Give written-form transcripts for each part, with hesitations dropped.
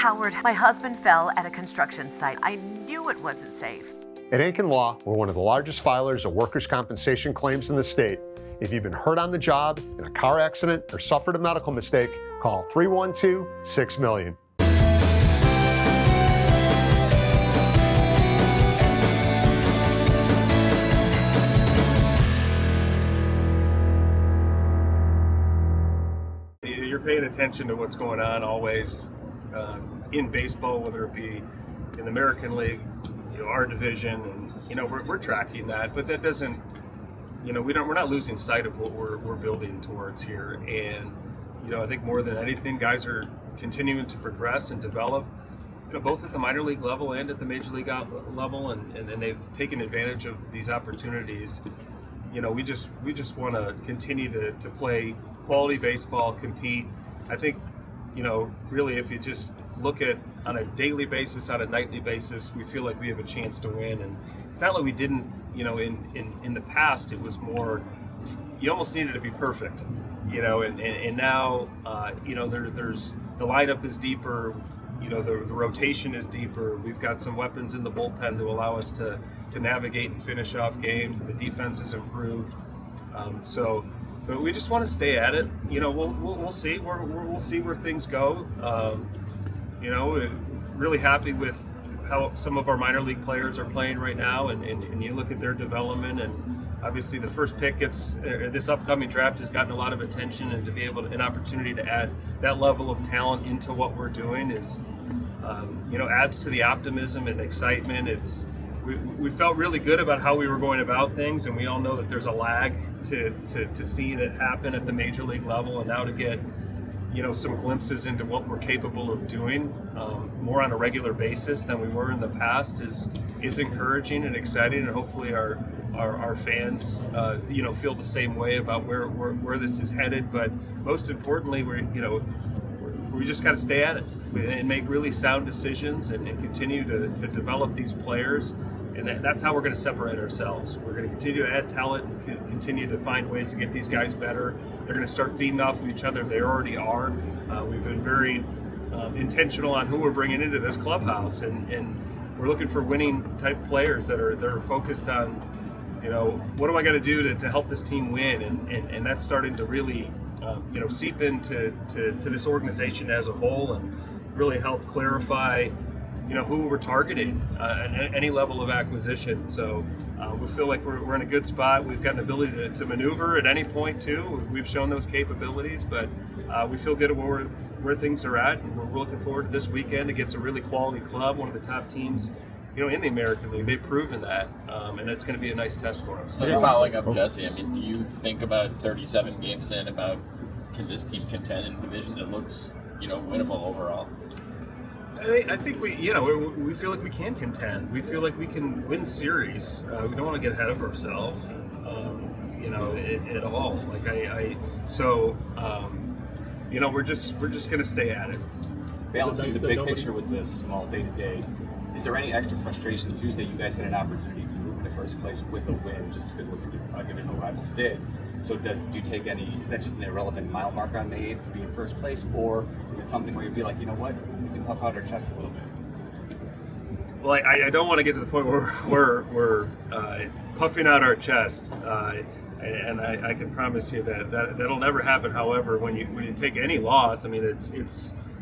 Howard, my husband fell at a construction site. I knew it wasn't safe. At Aiken Law, we're one of the largest filers of workers' compensation claims in the state. If you've been hurt on the job, in a car accident, or suffered a medical mistake, call 312-6-MILLION. You're paying attention to what's going on always in baseball, whether it be in the American League, our division, and we're tracking that, but that doesn't, we're not losing sight of what we're building towards here. And I think more than anything, guys are continuing to progress and develop, both at the minor league level and at the major league level, and they've taken advantage of these opportunities. We just want to continue to play quality baseball, compete. I think, really, if you just look at on a daily basis, on a nightly basis, we feel like we have a chance to win. And it's not like we didn't, in the past, it was more, you almost needed to be perfect, and now, there's the lineup is deeper, the rotation is deeper. We've got some weapons in the bullpen to allow us to navigate and finish off games, and the defense has improved. But we just want to stay at it. We'll see we'll see where things go. Really happy with how some of our minor league players are playing right now, and you look at their development, and obviously the first pick this upcoming draft has gotten a lot of attention, and to be able to an opportunity to add that level of talent into what we're doing is, adds to the optimism and excitement. We felt really good about how we were going about things, and we all know that there's a lag to seeing it happen at the major league level, and now to get some glimpses into what we're capable of doing more on a regular basis than we were in the past is encouraging and exciting, and hopefully our fans feel the same way about where this is headed. But most importantly, we just got to stay at it and make really sound decisions and continue to develop these players. And that's how we're going to separate ourselves. We're going to continue to add talent and continue to find ways to get these guys better. They're going to start feeding off of each other. They already are. We've been very intentional on who we're bringing into this clubhouse, and we're looking for winning type players that are focused on, what do I got to do to help this team win? And that's starting to really seep into this organization as a whole, and really help clarify who we're targeting at any level of acquisition. So we feel like we're in a good spot. We've got an ability to maneuver at any point too. We've shown those capabilities, but we feel good at where things are at, and we're looking forward to this weekend against a really quality club, one of the top teams in the American League. They've proven that, and it's going to be a nice test for us. So following up Jesse, do you think about 37 games in, about can this team contend in a division that looks winnable overall? I think we feel like we can contend. We feel like we can win series. We don't want to get ahead of ourselves, at all. We're just going to stay at it. Balancing the big picture with the small day-to-day, is there any extra frustration Tuesday? You guys had an opportunity to move in the first place with a win, just because what your divisional rivals did. So do you take is that just an irrelevant mile marker on May 8th to be in first place, or is it something where you'd be like, we can puff out our chests a little bit? Well, I don't want to get to the point where we're puffing out our chest, and I can promise you that'll never happen. However, when you take any loss,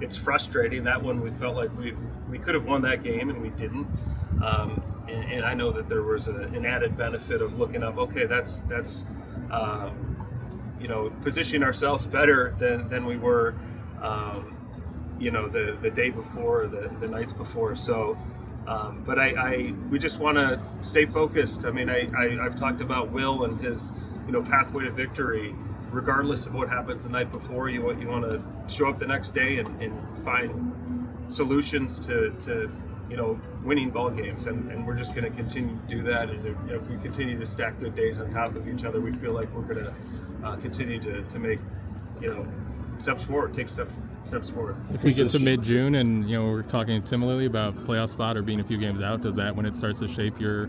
it's frustrating. That one, we felt like we could have won that game, and we didn't. And I know that there was an added benefit of looking up. Okay, that's positioning ourselves better than we were, the day before, the nights before. So, but we just want to stay focused. I've talked about Will and his, pathway to victory. Regardless of what happens the night before, you want to show up the next day and find solutions to winning ball games, and we're just going to continue to do that. And if we continue to stack good days on top of each other, we feel like we're going to continue to make steps forward, take steps forward. If we get to mid-June and we're talking similarly about playoff spot or being a few games out, does that, when it starts to shape your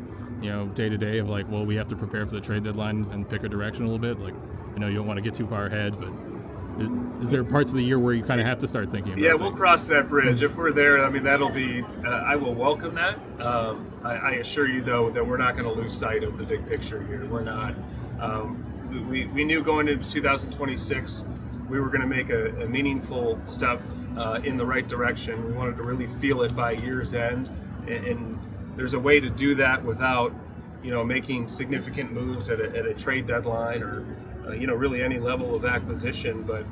day-to-day of we have to prepare for the trade deadline and pick a direction a little bit? You don't want to get too far ahead, but is there parts of the year where you kind of have to start thinking about Yeah, we'll things? cross that bridge. If we're there, I mean, that'll be, I will welcome that. I assure you, though, that we're not going to lose sight of the big picture here. We're not. We knew going into 2026 we were going to make a meaningful step in the right direction. We wanted to really feel it by year's end. And there's a way to do that without, making significant moves at a trade deadline or, really any level of acquisition. But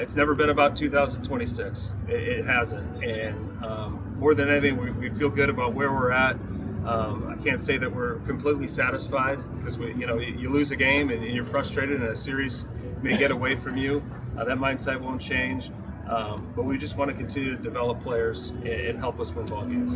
it's never been about 2026. It hasn't. And more than anything, we feel good about where we're at. I can't say that we're completely satisfied because you lose a game and you're frustrated and a series may get away from you. That mindset won't change. But we just want to continue to develop players and help us win ball games.